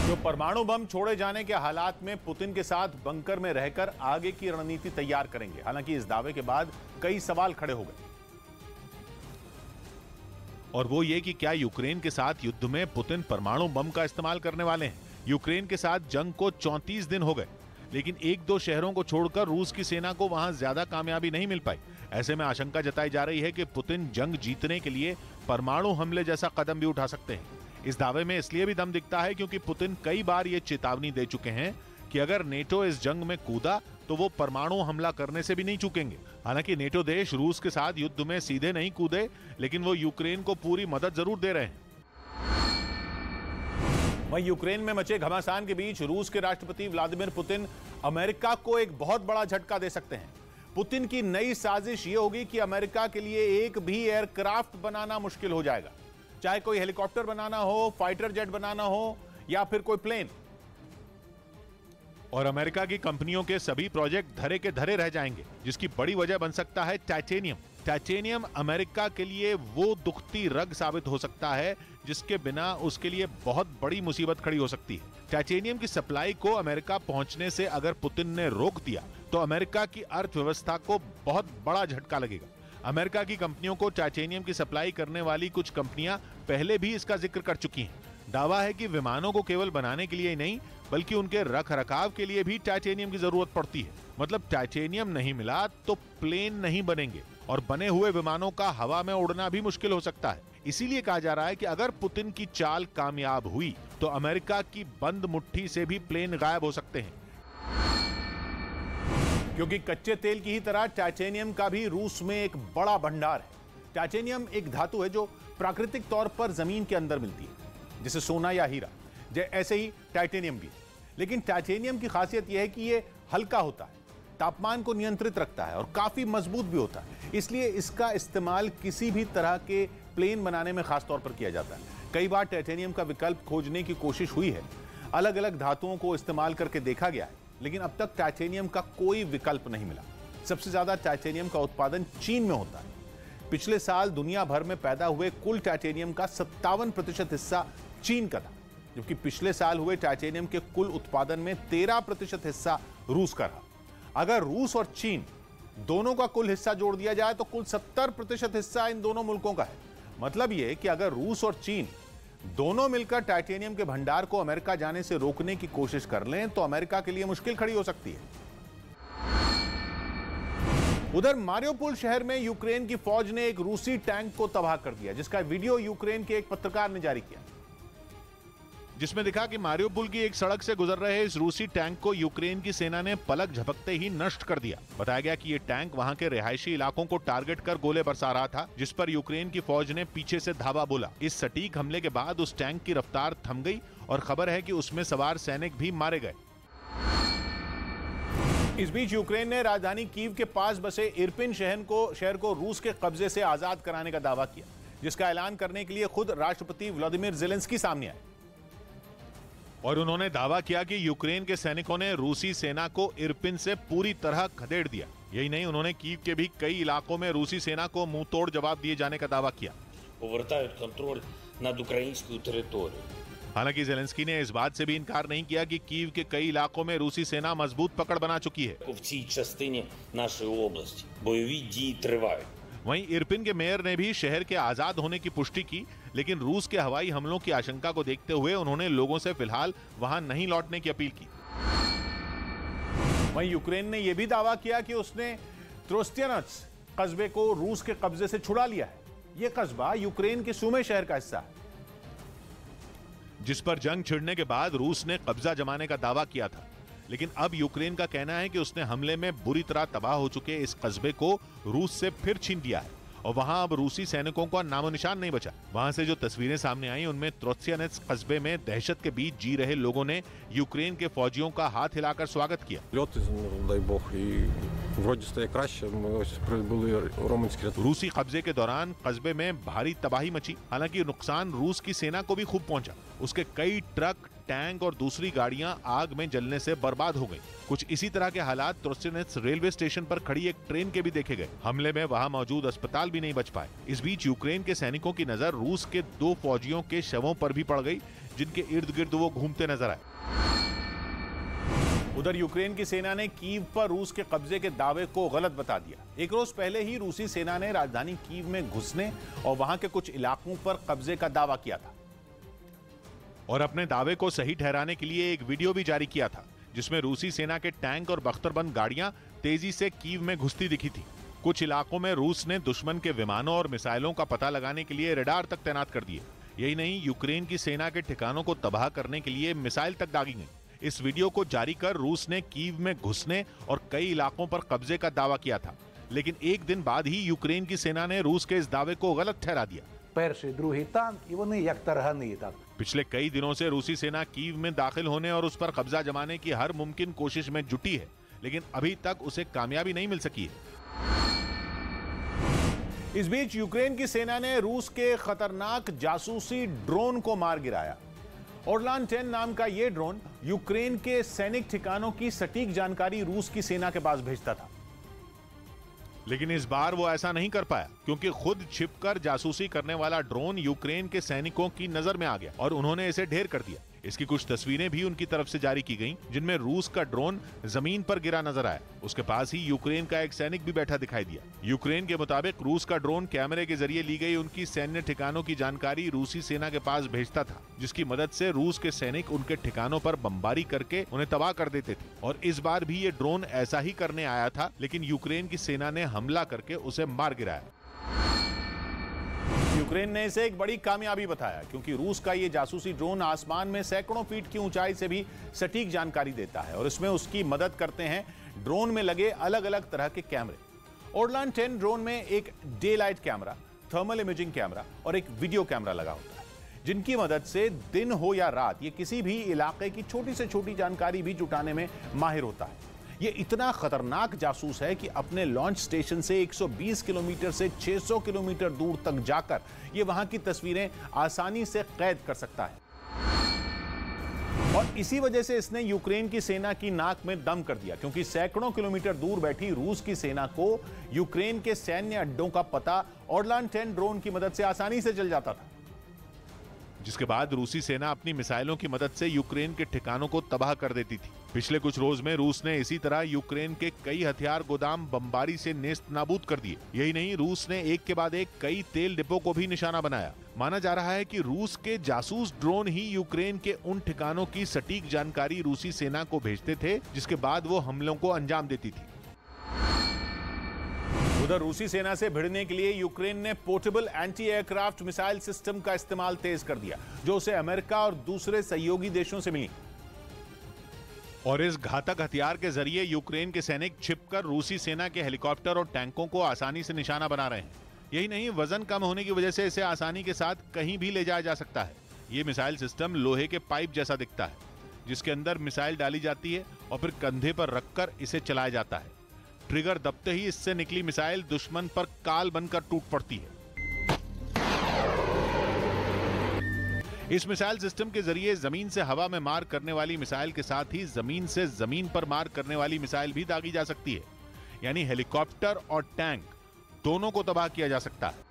जो परमाणु बम छोड़े जाने के हालात में पुतिन के साथ बंकर में रहकर आगे की रणनीति तैयार करेंगे। हालांकि इस दावे के बाद कई सवाल खड़े हो गए, और वो ये कि क्या यूक्रेन के साथ युद्ध में पुतिन परमाणु बम का इस्तेमाल करने वाले हैं। यूक्रेन के साथ जंग को 34 दिन हो गए, लेकिन एक दो शहरों को छोड़कर रूस की सेना को वहां ज्यादा कामयाबी नहीं मिल पाई। ऐसे में आशंका जताई जा रही है कि पुतिन जंग जीतने के लिए परमाणु हमले जैसा कदम भी उठा सकते हैं। इस दावे में इसलिए भी दम दिखता है क्योंकि पुतिन कई बार ये चेतावनी दे चुके हैं कि अगर नेटो इस जंग में कूदा तो वो परमाणु हमला करने से भी नहीं चूकेंगे। हालांकि नेटो देश रूस के साथ युद्ध में सीधे नहीं कूदे, लेकिन वो यूक्रेन को पूरी मदद जरूर दे रहे हैं। वहीं यूक्रेन में मचे घमासान के बीच रूस के राष्ट्रपति व्लादिमीर पुतिन अमेरिका को एक बहुत बड़ा झटका दे सकते हैं। पुतिन की नई साजिश ये होगी कि अमेरिका के लिए एक भी एयरक्राफ्ट बनाना मुश्किल हो जाएगा, चाहे कोई हेलीकॉप्टर बनाना हो, फाइटर जेट बनाना हो या फिर कोई प्लेन। और अमेरिका की कंपनियों के सभी प्रोजेक्ट धरे के धरे रह जाएंगे, जिसकी बड़ी वजह बन सकता है टाइटेनियम। टाइटेनियम अमेरिका के लिए वो दुखती रग साबित हो सकता है जिसके बिना उसके लिए बहुत बड़ी मुसीबत खड़ी हो सकती है। टाइटेनियम की सप्लाई को अमेरिका पहुंचने से अगर पुतिन ने रोक दिया तो अमेरिका की अर्थव्यवस्था को बहुत बड़ा झटका लगेगा। अमेरिका की कंपनियों को टाइटेनियम की सप्लाई करने वाली कुछ कंपनियां पहले भी इसका जिक्र कर चुकी हैं। दावा है कि विमानों को केवल बनाने के लिए ही नहीं, बल्कि उनके रख रखाव के लिए भी टाइटेनियम की जरूरत पड़ती है। मतलब टाइटेनियम नहीं मिला तो प्लेन नहीं बनेंगे, और बने हुए विमानों का हवा में उड़ना भी मुश्किल हो सकता है। इसीलिए कहा जा रहा है कि अगर पुतिन की चाल कामयाब हुई तो अमेरिका की बंद मुट्ठी से भी प्लेन गायब हो सकते हैं, क्योंकि कच्चे तेल की ही तरह टाइटेनियम का भी रूस में एक बड़ा भंडार है। टाइटेनियम एक धातु है जो प्राकृतिक तौर पर जमीन के अंदर मिलती है, जैसे सोना या हीरा। ऐसे ही टाइटेनियम भी। लेकिन टाइटेनियम की खासियत यह है कि यह हल्का होता है, तापमान को नियंत्रित रखता है और काफी मजबूत भी होता है। इसलिए इसका इस्तेमाल किसी भी तरह के प्लेन बनाने में खास तौर पर किया जाता है। कई बार टाइटेनियम का विकल्प खोजने की कोशिश हुई है, अलग अलग धातुओं को इस्तेमाल करके देखा गया है, लेकिन अब तक टाइटेनियम का कोई विकल्प नहीं मिला। सबसे ज्यादा टाइटेनियम का उत्पादन चीन में होता है। पिछले साल दुनिया भर में पैदा हुए कुल टाइटेनियम का 57% हिस्सा चीन का था, जबकि पिछले साल हुए टाइटेनियम के कुल उत्पादन में 13% हिस्सा रूस का रहा। अगर रूस और चीन दोनों का कुल हिस्सा जोड़ दिया जाए तो कुल 70% हिस्सा इन दोनों मुल्कों का है। मतलब यह कि अगर रूस और चीन दोनों मिलकर टाइटेनियम के भंडार को अमेरिका जाने से रोकने की कोशिश कर लें तो अमेरिका के लिए मुश्किल खड़ी हो सकती है। उधर मारियोपोल शहर में यूक्रेन की फौज ने एक रूसी टैंक को तबाह कर दिया, जिसका वीडियो यूक्रेन के एक पत्रकार ने जारी किया, जिसमें दिखा कि मारियोपोल की एक सड़क से गुजर रहे इस रूसी टैंक को यूक्रेन की सेना ने पलक झपकते ही नष्ट कर दिया। बताया गया कि ये टैंक वहां के रिहायशी इलाकों को टारगेट कर गोले बरसा रहा था, जिस पर यूक्रेन की फौज ने पीछे से धावा बोला। इस सटीक हमले के बाद उस टैंक की रफ्तार थम गई और खबर है कि उसमें सवार सैनिक भी मारे गए। इस बीच यूक्रेन ने राजधानी कीव के पास बसे इरपिन शहर को रूस के कब्जे से आजाद कराने का दावा किया, जिसका ऐलान करने के लिए खुद राष्ट्रपति व्लादिमीर ज़ेलेंस्की सामने आए। और उन्होंने दावा किया कि यूक्रेन के सैनिकों ने रूसी सेना को इरपिन से पूरी तरह खदेड़ दिया। यही नहीं, उन्होंने कीव के भी कई इलाकों में रूसी सेना को मुंह तोड़ जवाब दिए जाने का दावा किया। हालांकि ज़ेलेंस्की ने इस बात से भी इनकार नहीं किया कि कीव के कई इलाकों में रूसी सेना मजबूत पकड़ बना चुकी है। वहीं इरपिन के मेयर ने भी शहर के आजाद होने की पुष्टि की, लेकिन रूस के हवाई हमलों की आशंका को देखते हुए उन्होंने लोगों से फिलहाल वहां नहीं लौटने की अपील की। वहीं यूक्रेन ने यह भी दावा किया कि उसने त्रोस्तियानत्स कस्बे को रूस के कब्जे से छुड़ा लिया है। यह कस्बा यूक्रेन के सूमे शहर का हिस्सा है, जिस पर जंग छिड़ने के बाद रूस ने कब्जा जमाने का दावा किया था। लेकिन अब यूक्रेन का कहना है कि उसने हमले में बुरी तरह तबाह हो चुके इस कस्बे को रूस से फिर छीन लिया है और वहां अब रूसी सैनिकों का नामो निशान नहीं बचा। वहां से जो तस्वीरें सामने आई उनमें त्रोत्सियानेत्स कस्बे में दहशत के बीच जी रहे लोगों ने यूक्रेन के फौजियों का हाथ हिलाकर स्वागत किया। Вроді стає краще. Ми ось прибули Роменський. रूसी कब्जे के दौरान कस्बे में भारी तबाही मची। हालांकि नुकसान रूस की सेना को भी खूब पहुंचा। उसके कई ट्रक, टैंक और दूसरी गाड़ियां आग में जलने से बर्बाद हो गईं। कुछ इसी तरह के हालात त्रोस्तिनेत्स रेलवे स्टेशन पर खड़ी एक ट्रेन के भी देखे गए। हमले में वहां मौजूद अस्पताल भी नहीं बच पाए। इस बीच यूक्रेन के सैनिकों की नजर रूस के 2 फौजियों के शवों पर भी पड़ गई, जिनके इर्द गिर्द वो घूमते नजर आए। उधर यूक्रेन की सेना ने कीव पर रूस के कब्जे के दावे को गलत बता दिया। एक रोज पहले ही रूसी सेना ने राजधानी कीव में घुसने और वहां के कुछ इलाकों पर कब्जे का दावा किया था और अपने दावे को सही ठहराने के लिए एक वीडियो भी जारी किया था, जिसमें रूसी सेना के टैंक और बख्तरबंद गाड़ियां तेजी से कीव में घुसती दिखी थी। कुछ इलाकों में रूस ने दुश्मन के विमानों और मिसाइलों का पता लगाने के लिए रडार तक तैनात कर दिए। यही नहीं, यूक्रेन की सेना के ठिकानों को तबाह करने के लिए मिसाइल तक दागी गई। इस वीडियो को जारी कर रूस ने कीव में घुसने और कई इलाकों पर कब्जे का दावा किया था, लेकिन एक दिन बाद ही यूक्रेन की सेना ने रूस के इस दावे को गलत ठहरा दिया। Перший, другий танк, і вони як таргани так. पिछले कई दिनों से रूसी सेना कीव में दाखिल होने और उस पर कब्जा जमाने की हर मुमकिन कोशिश में जुटी है, लेकिन अभी तक उसे कामयाबी नहीं मिल सकी है। इस बीच यूक्रेन की सेना ने रूस के खतरनाक जासूसी ड्रोन को मार गिराया। ओरलान 10 नाम का यह ड्रोन यूक्रेन के सैनिक ठिकानों की सटीक जानकारी रूस की सेना के पास भेजता था, लेकिन इस बार वो ऐसा नहीं कर पाया, क्योंकि खुद छिपकर जासूसी करने वाला ड्रोन यूक्रेन के सैनिकों की नजर में आ गया और उन्होंने इसे ढेर कर दिया। इसकी कुछ तस्वीरें भी उनकी तरफ से जारी की गईं, जिनमें रूस का ड्रोन जमीन पर गिरा नजर आया। उसके पास ही यूक्रेन का एक सैनिक भी बैठा दिखाई दिया। यूक्रेन के मुताबिक रूस का ड्रोन कैमरे के जरिए ली गई उनकी सैन्य ठिकानों की जानकारी रूसी सेना के पास भेजता था, जिसकी मदद से रूस के सैनिक उनके ठिकानों पर बमबारी करके उन्हें तबाह कर देते थे। और इस बार भी ये ड्रोन ऐसा ही करने आया था, लेकिन यूक्रेन की सेना ने हमला करके उसे मार गिराया। यूक्रेन ने इसे एक बड़ी कामयाबी बताया, क्योंकि रूस का ये जासूसी ड्रोन आसमान में सैकड़ों फीट की ऊंचाई से भी सटीक जानकारी देता है और इसमें उसकी मदद करते हैं ड्रोन में लगे अलग अलग तरह के कैमरे। ओरलान 10 ड्रोन में एक day light camera, thermal imaging camera और एक वीडियो कैमरा लगा होता है, जिनकी मदद से दिन हो या रात ये किसी भी इलाके की छोटी से छोटी जानकारी भी जुटाने में माहिर होता है। ये इतना खतरनाक जासूस है कि अपने लॉन्च स्टेशन से 120 किलोमीटर से 600 किलोमीटर दूर तक जाकर ये वहां की तस्वीरें आसानी से कैद कर सकता है। और इसी वजह से इसने यूक्रेन की सेना की नाक में दम कर दिया, क्योंकि सैकड़ों किलोमीटर दूर बैठी रूस की सेना को यूक्रेन के सैन्य अड्डों का पता ओरलान 10 ड्रोन की मदद से आसानी से चल जाता था, जिसके बाद रूसी सेना अपनी मिसाइलों की मदद से यूक्रेन के ठिकानों को तबाह कर देती थी। पिछले कुछ रोज में रूस ने इसी तरह यूक्रेन के कई हथियार गोदाम बमबारी से नेस्त नाबूद कर दिए। यही नहीं, रूस ने एक के बाद एक कई तेल डिपो को भी निशाना बनाया। माना जा रहा है कि रूस के जासूस ड्रोन ही यूक्रेन के उन ठिकानों की सटीक जानकारी रूसी सेना को भेजते थे, जिसके बाद वो हमलों को अंजाम देती थी। उधर रूसी सेना से भिड़ने के लिए यूक्रेन ने portable anti aircraft missile system का इस्तेमाल तेज कर दिया, जो उसे अमेरिका और दूसरे सहयोगी देशों से मिली। और इस घातक हथियार के जरिए यूक्रेन के सैनिक छिपकर रूसी सेना के हेलीकॉप्टर और टैंकों को आसानी से निशाना बना रहे हैं। यही नहीं, वजन कम होने की वजह से इसे आसानी के साथ कहीं भी ले जाया जा सकता है। ये मिसाइल सिस्टम लोहे के पाइप जैसा दिखता है, जिसके अंदर मिसाइल डाली जाती है और फिर कंधे पर रखकर इसे चलाया जाता है। ट्रिगर दबते ही इससे निकली मिसाइल दुश्मन पर काल बनकर टूट पड़ती है। इस मिसाइल सिस्टम के जरिए जमीन से हवा में मार करने वाली मिसाइल के साथ ही जमीन से जमीन पर मार करने वाली मिसाइल भी दागी जा सकती है, यानी हेलीकॉप्टर और टैंक दोनों को तबाह किया जा सकता है।